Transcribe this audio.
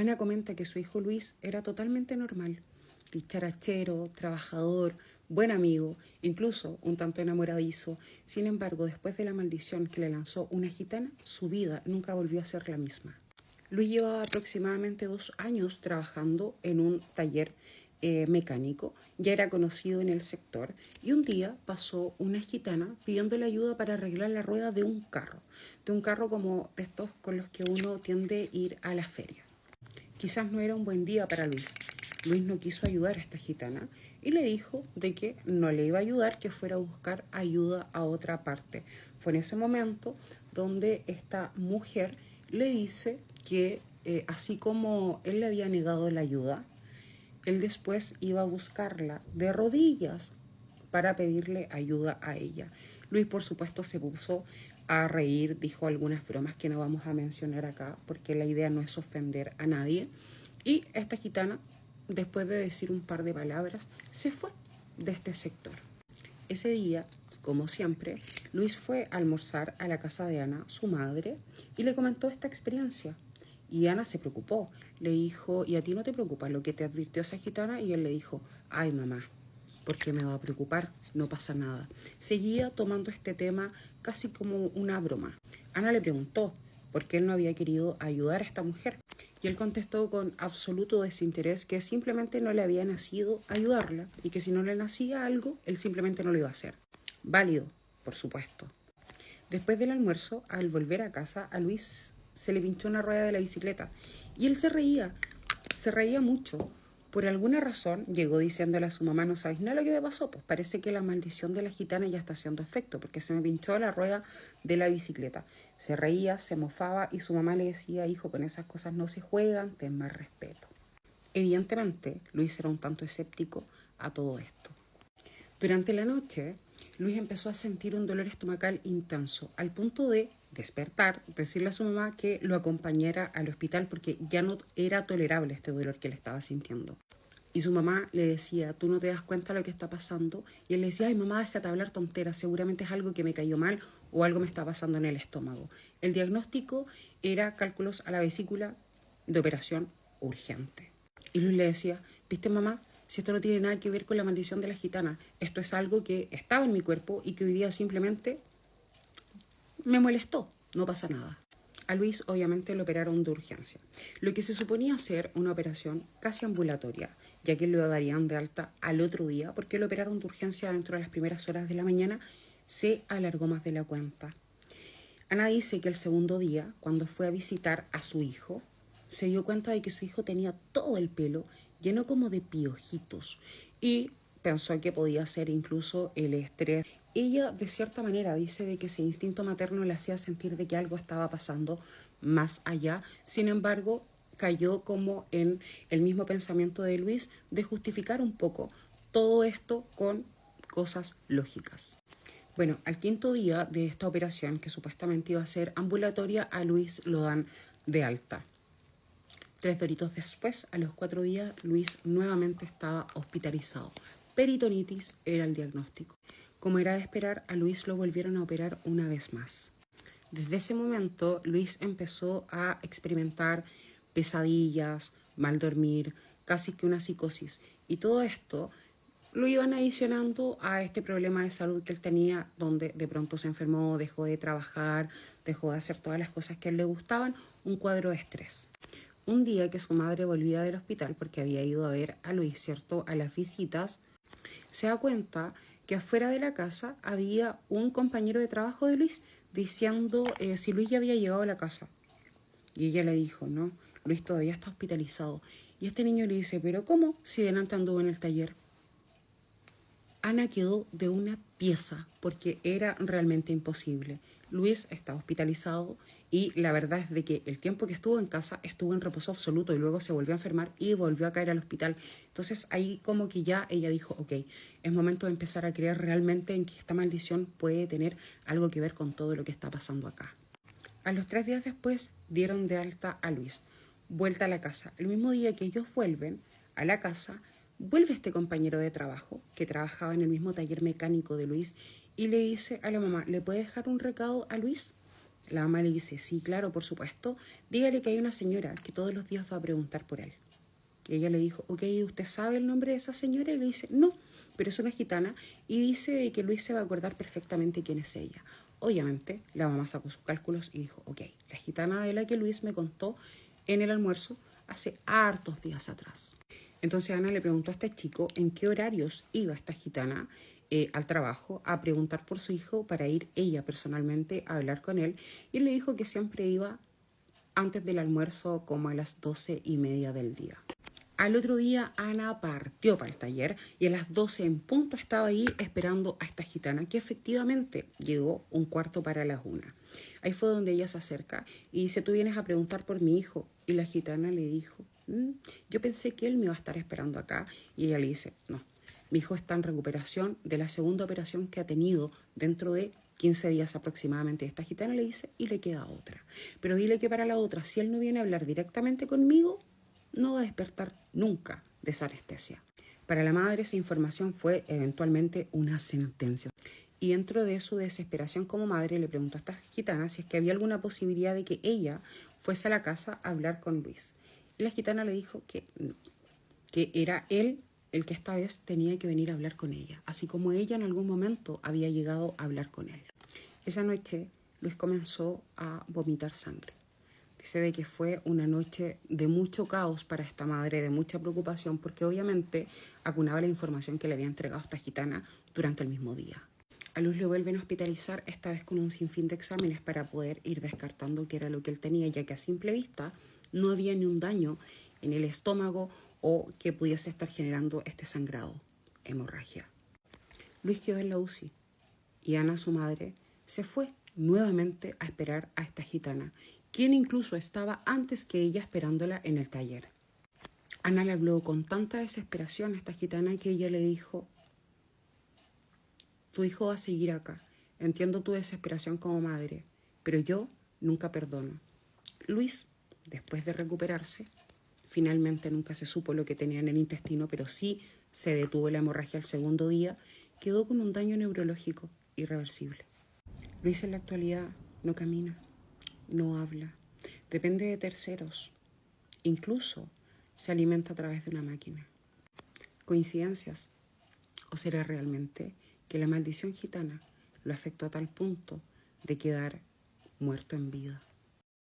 Ana comenta que su hijo Luis era totalmente normal, dicharachero, trabajador, buen amigo, incluso un tanto enamoradizo. Sin embargo, después de la maldición que le lanzó una gitana, su vida nunca volvió a ser la misma. Luis llevaba aproximadamente 2 años trabajando en un taller mecánico, ya era conocido en el sector, y un día pasó una gitana pidiéndole ayuda para arreglar la rueda de un carro como de estos con los que uno tiende a ir a la feria. Quizás no era un buen día para Luis. Luis no quiso ayudar a esta gitana y le dijo de que no le iba a ayudar, que fuera a buscar ayuda a otra parte. Fue en ese momento donde esta mujer le dice que así como él le había negado la ayuda, él después iba a buscarla de rodillas para pedirle ayuda a ella. Luis, por supuesto, se puso a reír, dijo algunas bromas que no vamos a mencionar acá porque la idea no es ofender a nadie. Y esta gitana, después de decir un par de palabras, se fue de este sector. Ese día, como siempre, Luis fue a almorzar a la casa de Ana, su madre, y le comentó esta experiencia. Y Ana se preocupó, le dijo, ¿y a ti no te preocupa lo que te advirtió esa gitana? Y él le dijo, ay mamá, ¿por qué me va a preocupar? No pasa nada. Seguía tomando este tema casi como una broma. Ana le preguntó por qué él no había querido ayudar a esta mujer. Y él contestó con absoluto desinterés que simplemente no le había nacido ayudarla y que si no le nacía algo, él simplemente no lo iba a hacer. Válido, por supuesto. Después del almuerzo, al volver a casa, a Luis se le pinchó una rueda de la bicicleta y él se reía mucho. Por alguna razón llegó diciéndole a su mamá, no sabes nada lo que me pasó, pues parece que la maldición de la gitana ya está haciendo efecto, porque se me pinchó la rueda de la bicicleta. Se reía, se mofaba y su mamá le decía, hijo, con esas cosas no se juegan, ten más respeto. Evidentemente, Luis era un tanto escéptico a todo esto. Durante la noche, Luis empezó a sentir un dolor estomacal intenso, al punto de despertar, decirle a su mamá que lo acompañara al hospital porque ya no era tolerable este dolor que le estaba sintiendo. Y su mamá le decía, ¿tú no te das cuenta de lo que está pasando? Y él le decía, ay mamá, déjate hablar tonteras, seguramente es algo que me cayó mal o algo me está pasando en el estómago. El diagnóstico era cálculos a la vesícula de operación urgente. Y Luis le decía, ¿viste mamá? Si esto no tiene nada que ver con la maldición de la gitana, esto es algo que estaba en mi cuerpo y que hoy día simplemente me molestó, no pasa nada. A Luis obviamente lo operaron de urgencia, lo que se suponía ser una operación casi ambulatoria, ya que lo darían de alta al otro día, porque lo operaron de urgencia dentro de las primeras horas de la mañana, se alargó más de la cuenta. Ana dice que el segundo día, cuando fue a visitar a su hijo, se dio cuenta de que su hijo tenía todo el pelo lleno como de piojitos y pensó que podía ser incluso el estrés. Ella de cierta manera dice de que ese instinto materno le hacía sentir de que algo estaba pasando más allá. Sin embargo, cayó como en el mismo pensamiento de Luis de justificar un poco todo esto con cosas lógicas. Bueno, al quinto día de esta operación, que supuestamente iba a ser ambulatoria, a Luis lo dan de alta. 3 doritos después, a los 4 días, Luis nuevamente estaba hospitalizado. Peritonitis era el diagnóstico. Como era de esperar, a Luis lo volvieron a operar una vez más. Desde ese momento, Luis empezó a experimentar pesadillas, mal dormir, casi que una psicosis. Y todo esto lo iban adicionando a este problema de salud que él tenía, donde de pronto se enfermó, dejó de trabajar, dejó de hacer todas las cosas que a él le gustaban, un cuadro de estrés. Un día que su madre volvía del hospital porque había ido a ver a Luis, ¿cierto?, a las visitas, se da cuenta que afuera de la casa había un compañero de trabajo de Luis diciendo si Luis ya había llegado a la casa. Y ella le dijo, no, Luis todavía está hospitalizado. Y este niño le dice, ¿pero cómo? Si delante anduvo en el taller. Ana quedó de una pieza porque era realmente imposible. Luis está hospitalizado y la verdad es de que el tiempo que estuvo en casa estuvo en reposo absoluto y luego se volvió a enfermar y volvió a caer al hospital. Entonces ahí como que ya ella dijo, ok, es momento de empezar a creer realmente en que esta maldición puede tener algo que ver con todo lo que está pasando acá. A los 3 días después dieron de alta a Luis. Vuelta a la casa. El mismo día que ellos vuelven a la casa, vuelve este compañero de trabajo que trabajaba en el mismo taller mecánico de Luis y le dice a la mamá, ¿le puede dejar un recado a Luis? La mamá le dice, sí, claro, por supuesto, dígale que hay una señora que todos los días va a preguntar por él. Y ella le dijo, ok, ¿usted sabe el nombre de esa señora? Y le dice, no, pero es una gitana y dice que Luis se va a acordar perfectamente quién es ella. Obviamente, la mamá sacó sus cálculos y dijo, ok, la gitana de la que Luis me contó en el almuerzo hace hartos días atrás. Entonces Ana le preguntó a este chico en qué horarios iba esta gitana al trabajo a preguntar por su hijo para ir ella personalmente a hablar con él y le dijo que siempre iba antes del almuerzo como a las 12:30 del día. Al otro día Ana partió para el taller y a las 12 en punto estaba ahí esperando a esta gitana que efectivamente llegó un cuarto para las 1. Ahí fue donde ella se acerca y dice, tú vienes a preguntar por mi hijo. Y la gitana le dijo, yo pensé que él me iba a estar esperando acá. Y ella le dice, no, mi hijo está en recuperación de la segunda operación que ha tenido dentro de 15 días aproximadamente. Esta gitana le dice, y le queda otra. Pero dile que para la otra, si él no viene a hablar directamente conmigo, no va a despertar nunca de esa anestesia. Para la madre esa información fue eventualmente una sentencia. Y dentro de su desesperación como madre le preguntó a esta gitana si es que había alguna posibilidad de que ella fuese a la casa a hablar con Luis. Y la gitana le dijo que no, que era él el que esta vez tenía que venir a hablar con ella, así como ella en algún momento había llegado a hablar con él. Esa noche Luis comenzó a vomitar sangre. Dice de que fue una noche de mucho caos para esta madre, de mucha preocupación, porque obviamente acunaba la información que le había entregado esta gitana durante el mismo día. A Luis lo vuelven a hospitalizar, esta vez con un sinfín de exámenes para poder ir descartando qué era lo que él tenía, ya que a simple vista no había ni un daño en el estómago o que pudiese estar generando este sangrado, hemorragia. Luis quedó en la UCI y Ana, su madre, se fue nuevamente a esperar a esta gitana, quien incluso estaba antes que ella esperándola en el taller. Ana le habló con tanta desesperación a esta gitana que ella le dijo, tu hijo va a seguir acá, entiendo tu desesperación como madre, pero yo nunca perdono. Luis, después de recuperarse, finalmente nunca se supo lo que tenía en el intestino, pero sí se detuvo la hemorragia al segundo día, quedó con un daño neurológico irreversible. Luis en la actualidad no camina, no habla, depende de terceros, incluso se alimenta a través de una máquina. ¿Coincidencias? ¿O será realmente que la maldición gitana lo afectó a tal punto de quedar muerto en vida?